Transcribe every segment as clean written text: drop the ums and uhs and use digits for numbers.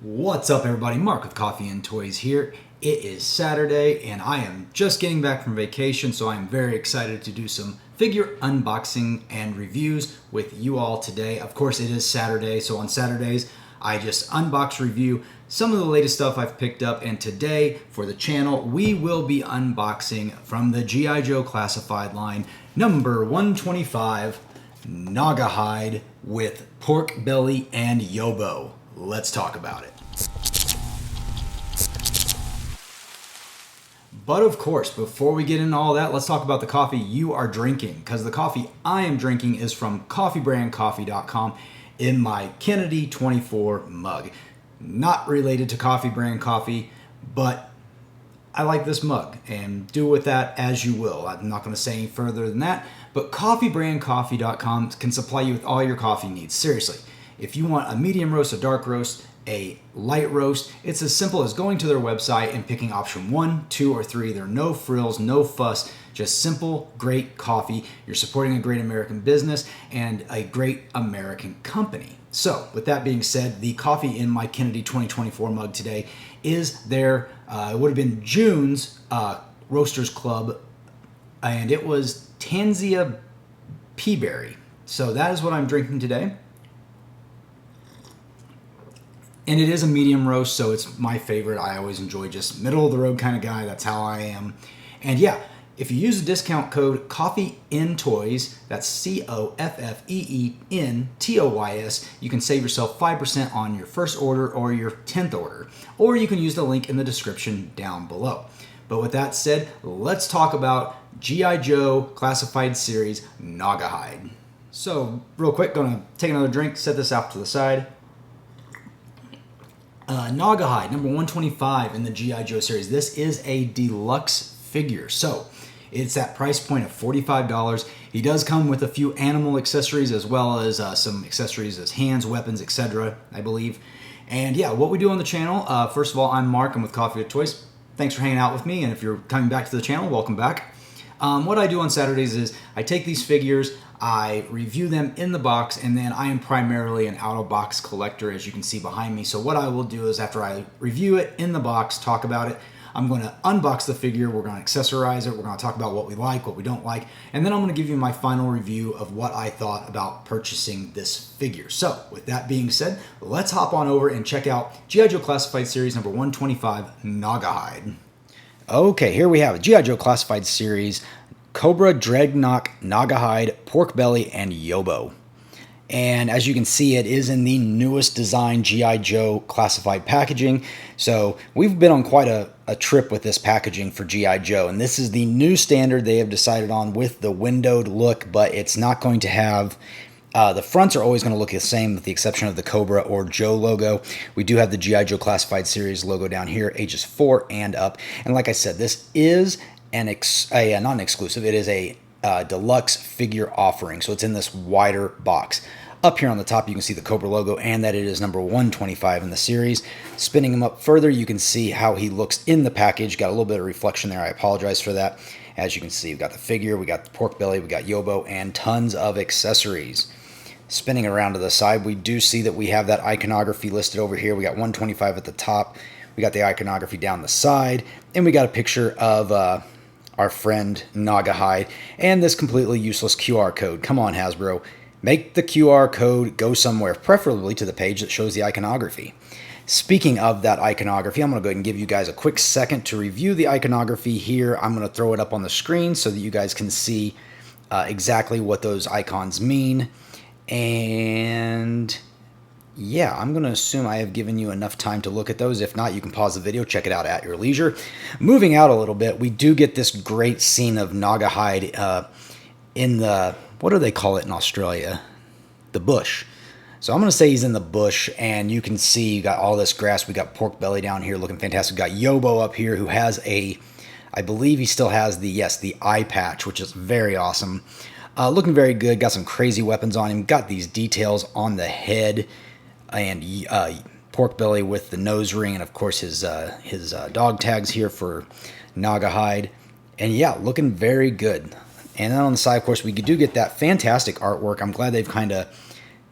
What's up, everybody? Mark with Coffee&Toys here. It is Saturday and I am just getting back from vacation, so I'm very excited to do some figure unboxing and reviews with you all today. Of course, it is Saturday, so on Saturdays I just unbox, review some of the latest stuff I've picked up, and today for the channel we will be unboxing from the G.I. Joe classified line number 125 Gnawgahyde with Porkbelly and Yobbo. Let's talk about it. But of course, before we get into all that, let's talk about the coffee you are drinking, because the coffee I am drinking is from coffeebrandcoffee.com in my Kennedy 24 mug. Not related to Coffee Brand Coffee, but I like this mug, and do with that as you will. I'm not going to say any further than that, but coffeebrandcoffee.com can supply you with all your coffee needs. Seriously, if you want a medium roast, a dark roast, a light roast, it's as simple as going to their website and picking option 1, 2, or 3. There are no frills, no fuss, just simple, great coffee. You're supporting a great American business and a great American company. So, with that being said, the coffee in my Kennedy 2024 mug today is their, it would have been June's Roasters Club, and it was Tanzia Peaberry. So that is what I'm drinking today. And it is a medium roast, so it's my favorite. I always enjoy just middle of the road kind of guy. That's how I am. And yeah, if you use the discount code Coffee&Toys, that's COFFEENTOYS, you can save yourself 5% on your first order or your 10th order. Or you can use the link in the description down below. But with that said, let's talk about G.I. Joe Classified Series Gnawgahyde. So, real quick, gonna take another drink, set this off to the side. Gnawgahyde, number 125 in the G.I. Joe series. This is a deluxe figure, so it's that price point of $45. He does come with a few animal accessories as well as some accessories as hands, weapons, etc., I believe. And yeah, what we do on the channel, first of all, I'm Mark. I'm with Coffee&Toys. Thanks for hanging out with me, and if you're coming back to the channel, welcome back. What I do on Saturdays is I take these figures, I review them in the box, and then I am primarily an out-of-box collector, as you can see behind me. So what I will do is after I review it in the box, talk about it, I'm going to unbox the figure, we're going to accessorize it, we're going to talk about what we like, what we don't like, and then I'm going to give you my final review of what I thought about purchasing this figure. So with that being said, let's hop on over and check out G.I. Joe Classified Series number 125 Gnawgahyde. Okay, here we have it. G.I. Joe Classified Series Cobra, Dreadnok, Gnawgahyde, Porkbelly, and Yobbo. And as you can see, it is in the newest design G.I. Joe classified packaging. So we've been on quite a trip with this packaging for G.I. Joe. And this is the new standard they have decided on with the windowed look, but it's not going to have... the fronts are always going to look the same with the exception of the Cobra or Joe logo. We do have the G.I. Joe Classified Series logo down here, ages 4 and up. And like I said, this is not an exclusive, it is a deluxe figure offering, so it's in this wider box. Up here on the top you can see the Cobra logo and that it is number 125 in the series. Spinning him up further, you can see how he looks in the package. Got a little bit of reflection there, I apologize for that. As you can see, we've got the figure, we got the Porkbelly, we got Yobbo, and tons of accessories. Spinning around to the side, we do see that we have that iconography listed over here. We got 125 at the top, we got the iconography down the side, and we got a picture of our friend Gnawgahyde, and this completely useless QR code. Come on, Hasbro. Make the QR code go somewhere, preferably to the page that shows the iconography. Speaking of that iconography, I'm going to go ahead and give you guys a quick second to review the iconography here. I'm going to throw it up on the screen so that you guys can see exactly what those icons mean. And yeah, I'm going to assume I have given you enough time to look at those. If not, you can pause the video, check it out at your leisure. Moving out a little bit, we do get this great scene of Gnawgahyde in the, what do they call it in Australia? The bush. So I'm going to say he's in the bush, and you can see you got all this grass. We got Porkbelly down here looking fantastic. We got Yobbo up here who has a, I believe he still has the, yes, the eye patch, which is very awesome. Looking very good. Got some crazy weapons on him. Got these details on the head. And Porkbelly with the nose ring, and of course his dog tags here for Gnawgahyde. And yeah, looking very good. And then on the side, of course, we do get that fantastic artwork. I'm glad they've kind of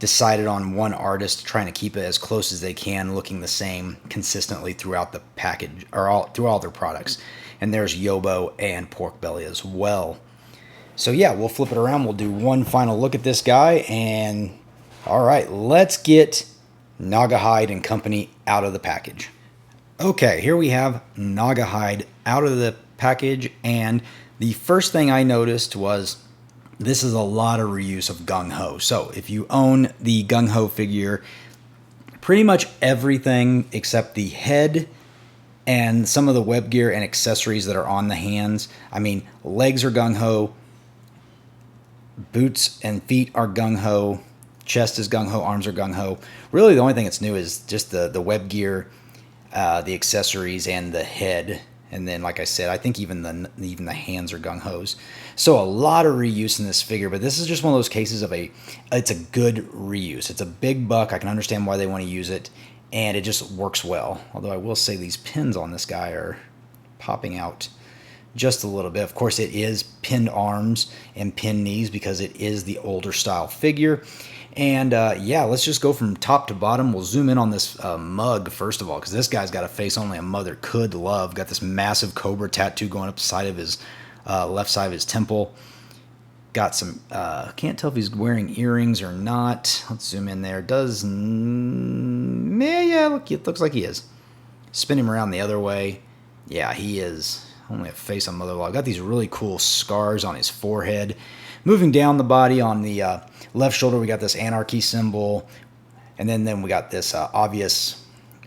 decided on one artist, trying to keep it as close as they can, looking the same consistently throughout the package, or through all their products. And there's Yobbo and Porkbelly as well. So yeah, we'll flip it around. We'll do one final look at this guy, and all right, let's get Gnawgahyde and Company out of the package. Okay, here we have Gnawgahyde out of the package, and the first thing I noticed was this is a lot of reuse of Gung Ho. So if you own the Gung Ho figure, pretty much everything except the head and some of the web gear and accessories that are on the hands. I mean, legs are Gung Ho, boots and feet are Gung Ho, chest is Gung Ho, arms are Gung Ho. Really, the only thing that's new is just the web gear, the accessories, and the head. And then, like I said, I think even the hands are Gung Ho's. So a lot of reuse in this figure, but this is just one of those cases of it's a good reuse. It's a big buck. I can understand why they want to use it, and it just works well. Although I will say these pins on this guy are popping out just a little bit. Of course, it is pinned arms and pinned knees because it is the older style figure. And yeah, let's just go from top to bottom. We'll zoom in on this mug first of all, because this guy's got a face only a mother could love. Got this massive cobra tattoo going up the side of his left side of his temple. Got some, can't tell if he's wearing earrings or not. Let's zoom in there. Yeah, look, it looks like he is. Spin him around the other way. Yeah, he is only a face on mother love. Got these really cool scars on his forehead. Moving down the body on the left shoulder, we got this anarchy symbol. And then we got this obvious,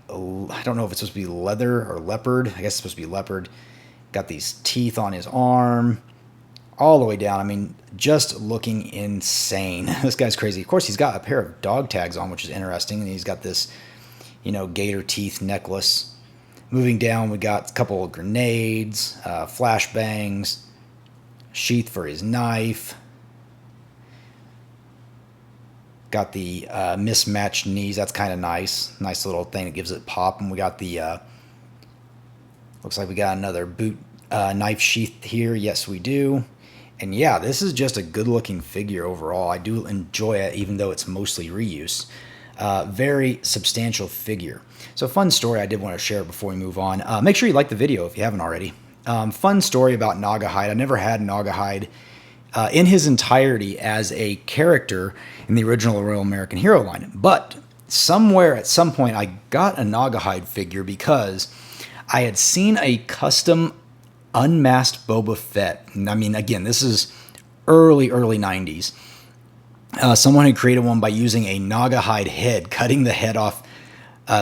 I don't know if it's supposed to be leather or leopard. I guess it's supposed to be leopard. Got these teeth on his arm. All the way down. I mean, just looking insane. This guy's crazy. Of course, he's got a pair of dog tags on, which is interesting. And he's got this, gator teeth necklace. Moving down, we got a couple of grenades, flashbangs, sheath for his knife. Got the mismatched knees. That's kind of nice. Nice little thing that gives it pop. And we got the, looks like we got another boot knife sheath here. Yes, we do. And yeah, this is just a good looking figure overall. I do enjoy it, even though it's mostly reuse. Very substantial figure. So fun story I did want to share before we move on. Make sure you like the video if you haven't already. Fun story about Gnawgahyde. I never had Gnawgahyde in his entirety as a character in the original Royal American Hero line. But somewhere at some point I got a Gnawgahyde figure because I had seen a custom unmasked Boba Fett. I mean, again, this is early 90s. Someone had created one by using a Gnawgahyde head, cutting the head off.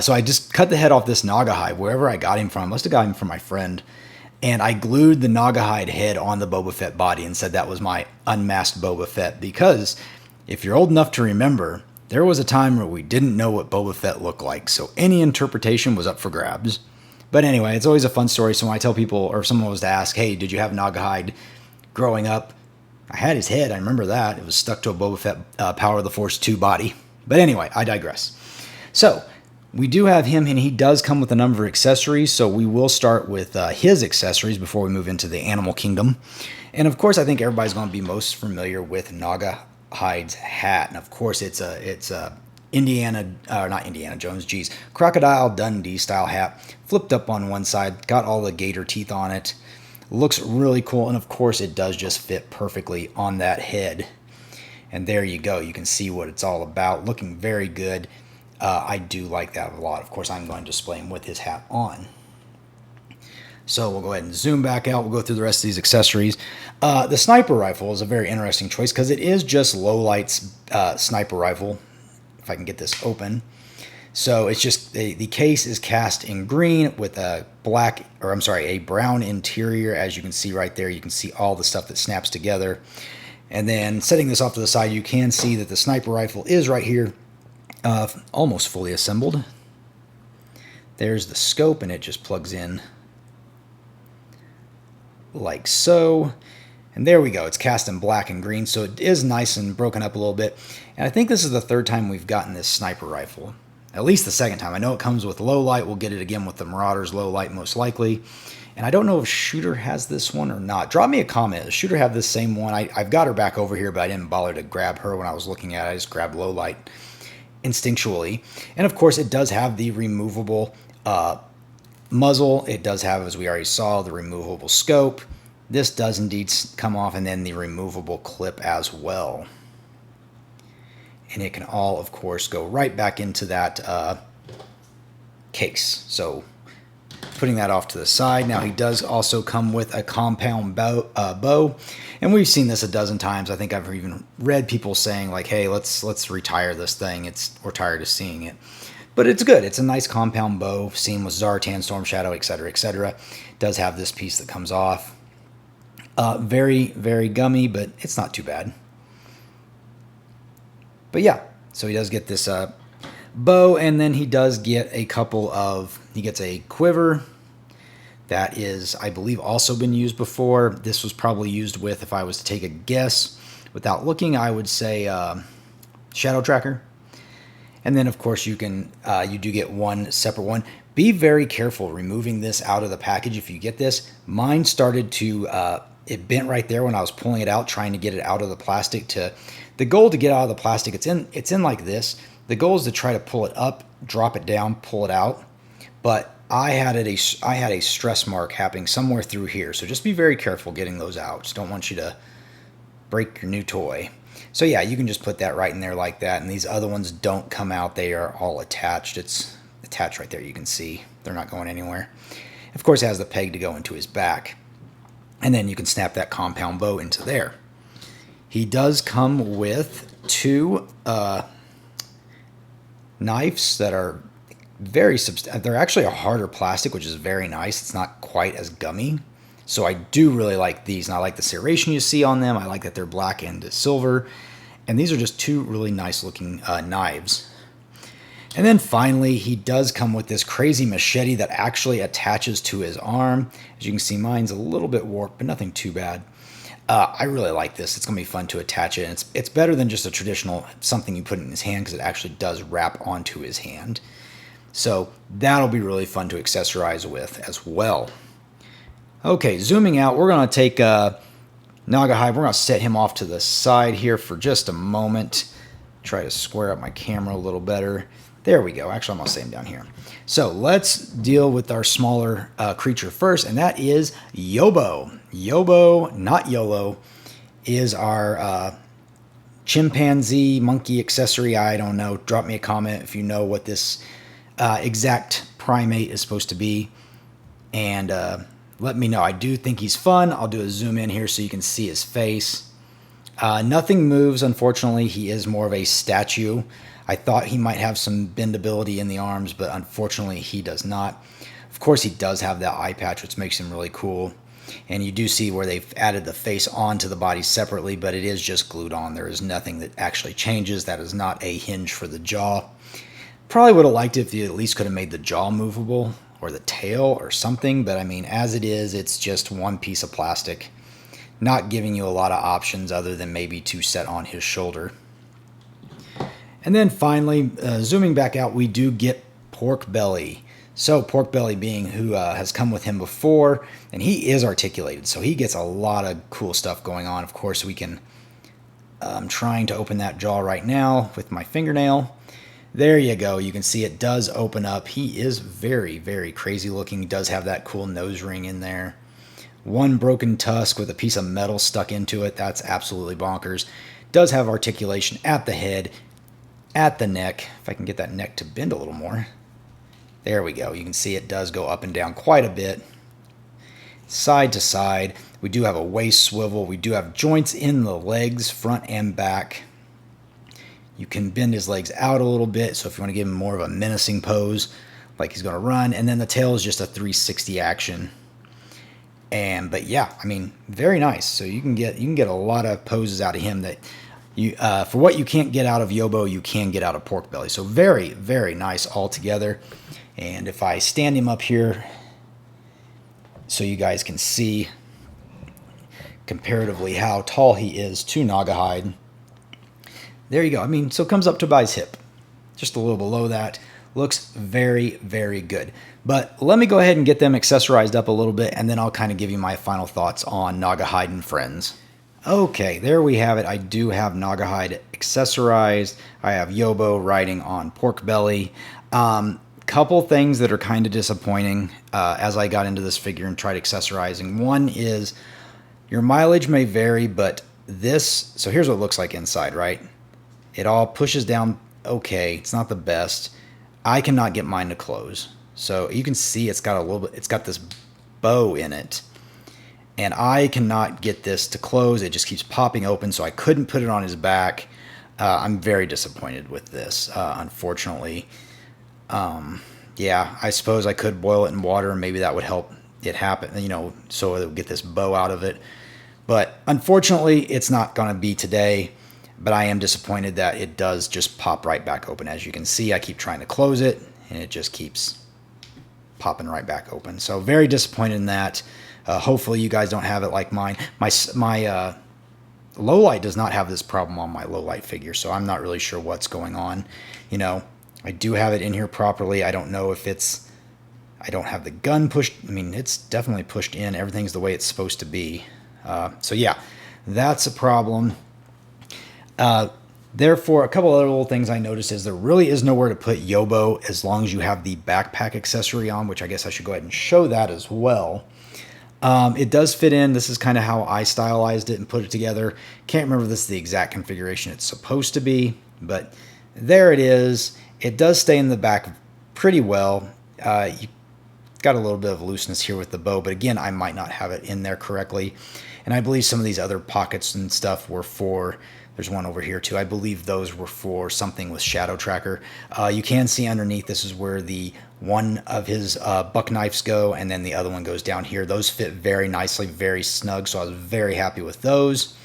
So I just cut the head off this Gnawgahyde, wherever I got him from. I must have got him from my friend. And I glued the Gnawgahyde head on the Boba Fett body and said that was my unmasked Boba Fett. Because if you're old enough to remember, there was a time where we didn't know what Boba Fett looked like. So any interpretation was up for grabs. But anyway, it's always a fun story. So when I tell people, or if someone was to ask, hey, did you have Gnawgahyde growing up? I had his head. I remember that. It was stuck to a Boba Fett Power of the Force 2 body. But anyway, I digress. So we do have him, and he does come with a number of accessories. So we will start with his accessories before we move into the animal kingdom. And of course, I think everybody's going to be most familiar with Gnawgahyde's hat. And of course, it's a not Indiana Jones, Crocodile Dundee style hat, flipped up on one side, got all the gator teeth on it. Looks really cool, and of course it does just fit perfectly on that head. And there you go, you can see what it's all about, looking very good. I do like that a lot. Of course, I'm going to display him with his hat on. So we'll go ahead and zoom back out. We'll go through the rest of these accessories. The sniper rifle is a very interesting choice because it is just Lowlight's sniper rifle. If I can get this open. So it's just the case is cast in green with a brown interior. As you can see right there, you can see all the stuff that snaps together. And then setting this off to the side, you can see that the sniper rifle is right here, almost fully assembled. There's the scope, and it just plugs in like so. And there we go. It's cast in black and green, so it is nice and broken up a little bit. And I think this is the third time we've gotten this sniper rifle. At least the second time. I know it comes with low light. We'll get it again with the Marauders low light most likely. And I don't know if Shooter has this one or not. Drop me a comment. Does Shooter have this same one? I've got her back over here, but I didn't bother to grab her when I was looking at it. I just grabbed low light instinctually. And of course, it does have the removable muzzle. It does have, as we already saw, the removable scope. This does indeed come off, and then the removable clip as well. And it can all, of course, go right back into that case. So putting that off to the side. Now he does also come with a compound bow, and we've seen this a dozen times. I think I've even read people saying like, "Hey, let's retire this thing. We're tired of seeing it." But it's good. It's a nice compound bow, seen with Zartan, Storm Shadow, etc., etc. It does have this piece that comes off. Very, very gummy, but it's not too bad. But yeah, so he does get this bow, and then he does get a couple of, he gets a quiver that is, I believe, also been used before. This was probably used with, if I was to take a guess without looking, I would say Shadow Tracker. And then, of course, you do get one separate one. Be very careful removing this out of the package if you get this. Mine started to, it bent right there when I was pulling it out, trying to get it out of the plastic. The goal to get out of the plastic, it's in like this. The goal is to try to pull it up, drop it down, pull it out. But I had a stress mark happening somewhere through here. So just be very careful getting those out. Just don't want you to break your new toy. So yeah, you can just put that right in there like that. And these other ones don't come out. They are all attached. It's attached right there. You can see they're not going anywhere. Of course, it has the peg to go into his back. And then you can snap that compound bow into there. He does come with two knives that are very they're actually a harder plastic, which is very nice. It's not quite as gummy. So I do really like these, and I like the serration you see on them. I like that they're black and silver. And these are just two really nice looking knives. And then finally, he does come with this crazy machete that actually attaches to his arm. As you can see, mine's a little bit warped, but nothing too bad. I really like this. It's going to be fun to attach it. And it's better than just a traditional something you put in his hand, because it actually does wrap onto his hand. So that'll be really fun to accessorize with as well. Okay, zooming out, we're going to take Gnawgahyde. We're going to set him off to the side here for just a moment. Try to square up my camera a little better. There we go. Actually, I'm going to set him down here. So let's deal with our smaller creature first, and that is Yobbo. Yobbo, not YOLO, is our chimpanzee monkey accessory. I don't know. Drop me a comment if you know what this exact primate is supposed to be, and let me know. I do think he's fun. I'll do a zoom in here so you can see his face. Nothing moves, unfortunately. He is more of a statue. I thought he might have some bendability in the arms, but unfortunately he does not. Of course, he does have that eye patch, which makes him really cool. And you do see where they've added the face onto the body separately, but it is just glued on. There is nothing that actually changes. That is not a hinge for the jaw. Probably would have liked it if you at least could have made the jaw movable or the tail or something, but I mean, as it is, it's just one piece of plastic, not giving you a lot of options other than maybe to set on his shoulder. And then finally, zooming back out, we do get Porkbelly. So Porkbelly being who has come with him before, and he is articulated, so he gets a lot of cool stuff going on. Of course, we can, I'm trying to open that jaw right now with my fingernail. There you go. You can see it does open up. He is very, very crazy looking. He does have that cool nose ring in there. One broken tusk with a piece of metal stuck into it. That's absolutely bonkers. Does have articulation at the head, at the neck. If I can get that neck to bend a little more. There we go. You can see it does go up and down quite a bit. Side to side. We do have a waist swivel. We do have joints in the legs, front and back. You can bend his legs out a little bit, so if you want to give him more of a menacing pose, like he's going to run. And then the tail is just a 360 action. But yeah, I mean, very nice. So you can get a lot of poses out of him that you for what you can't get out of Yobbo, you can get out of Porkbelly. So very, very nice altogether. And if I stand him up here so you guys can see comparatively how tall he is to Gnawgahyde. There you go. I mean, so it comes up to about his hip. Just a little below that. Looks very, very good. But let me go ahead and get them accessorized up a little bit, and then I'll kind of give you my final thoughts on Gnawgahyde and Friends. Okay, there we have it. I do have Gnawgahyde accessorized. I have Yobbo riding on Porkbelly. Couple things that are kind of disappointing as I got into this figure and tried accessorizing. One is your mileage may vary, but this, so here's what it looks like inside, right? It all pushes down okay. It's not the best. I cannot get mine to close. So you can see it's got a little bit, it's got this bow in it. And I cannot get this to close. It just keeps popping open, so I couldn't put it on his back. I'm very disappointed with this, unfortunately. Yeah, I suppose I could boil it in water and maybe that would help it happen, you know, so it would get this bow out of it. But unfortunately, it's not going to be today. But I am disappointed that it does just pop right back open. As you can see, I keep trying to close it and it just keeps popping right back open. So very disappointed in that. Hopefully you guys don't have it like mine. My lowlight does not have this problem on my lowlight figure, so I'm not really sure what's going on. You know, I do have it in here properly. I don't know if it's, I don't have the gun pushed. I mean, it's definitely pushed in. Everything's the way it's supposed to be. So yeah, that's a problem. Therefore, a couple other little things I noticed is there really is nowhere to put Yobbo as long as you have the backpack accessory on, which I guess I should go ahead and show that as well. It does fit in. This is kind of how I stylized it and put it together. Can't remember if this is the exact configuration it's supposed to be, but there it is. It does stay in the back pretty well. You got a little bit of looseness here with the bow, but again, I might not have it in there correctly. And I believe some of these other pockets and stuff were for, there's one over here too. I believe those were for something with Shadow Tracker. You can see underneath, this is where the one of his buck knives go, and then the other one goes down here. Those fit very nicely, very snug, so I was very happy with those.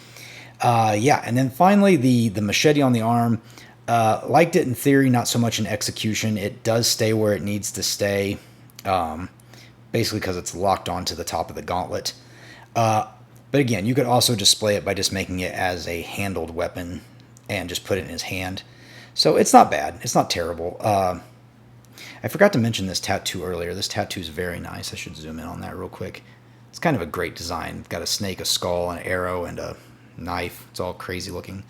Yeah, and then finally the machete on the arm. Liked it in theory, not so much in execution. It does stay where it needs to stay, basically because it's locked onto the top of the gauntlet. But again, you could also display it by just making it as a handled weapon and just put it in his hand. So it's not bad. It's not terrible. I forgot to mention this tattoo earlier. This tattoo is very nice. I should zoom in on that real quick. It's kind of a great design. It's got a snake, a skull, an arrow, and a knife. It's all crazy looking.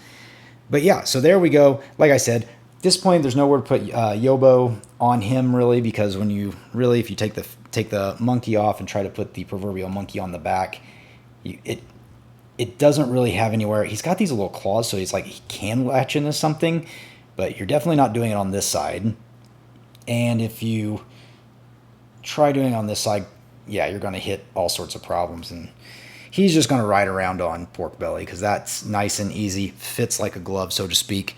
But yeah, so there we go. Like I said, at this point, there's nowhere to put Yobbo on him really, because when you really, if you take the monkey off and try to put the proverbial monkey on the back, it doesn't really have anywhere. He's got these little claws, so it's like he can latch into something, but you're definitely not doing it on this side. And if you try doing it on this side, yeah, you're going to hit all sorts of problems. And he's just going to ride around on Porkbelly because that's nice and easy, fits like a glove, so to speak.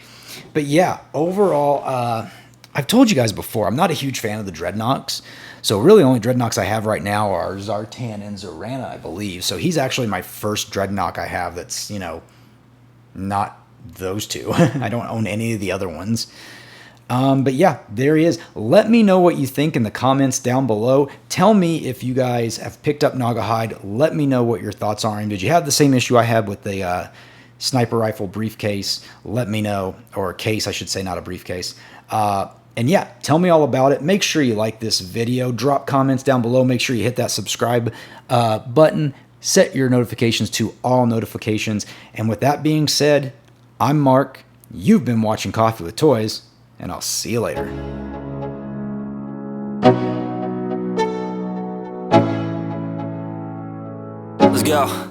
But yeah, overall, I've told you guys before, I'm not a huge fan of the Dreadnoks. So really, only Dreadnoks I have right now are Zartan and Zorana, I believe. So he's actually my first Dreadnok I have that's, you know, not those two. I don't own any of the other ones. But yeah, there he is. Let me know what you think in the comments down below. Tell me if you guys have picked up Gnawgahyde. Let me know what your thoughts are. And did you have the same issue I had with the sniper rifle briefcase? Let me know. Or case, I should say, not a briefcase. And yeah, tell me all about it. Make sure you like this video. Drop comments down below. Make sure you hit that subscribe button. Set your notifications to all notifications. And with that being said, I'm Mark. You've been watching Coffee with Toys. And I'll see you later. Let's go.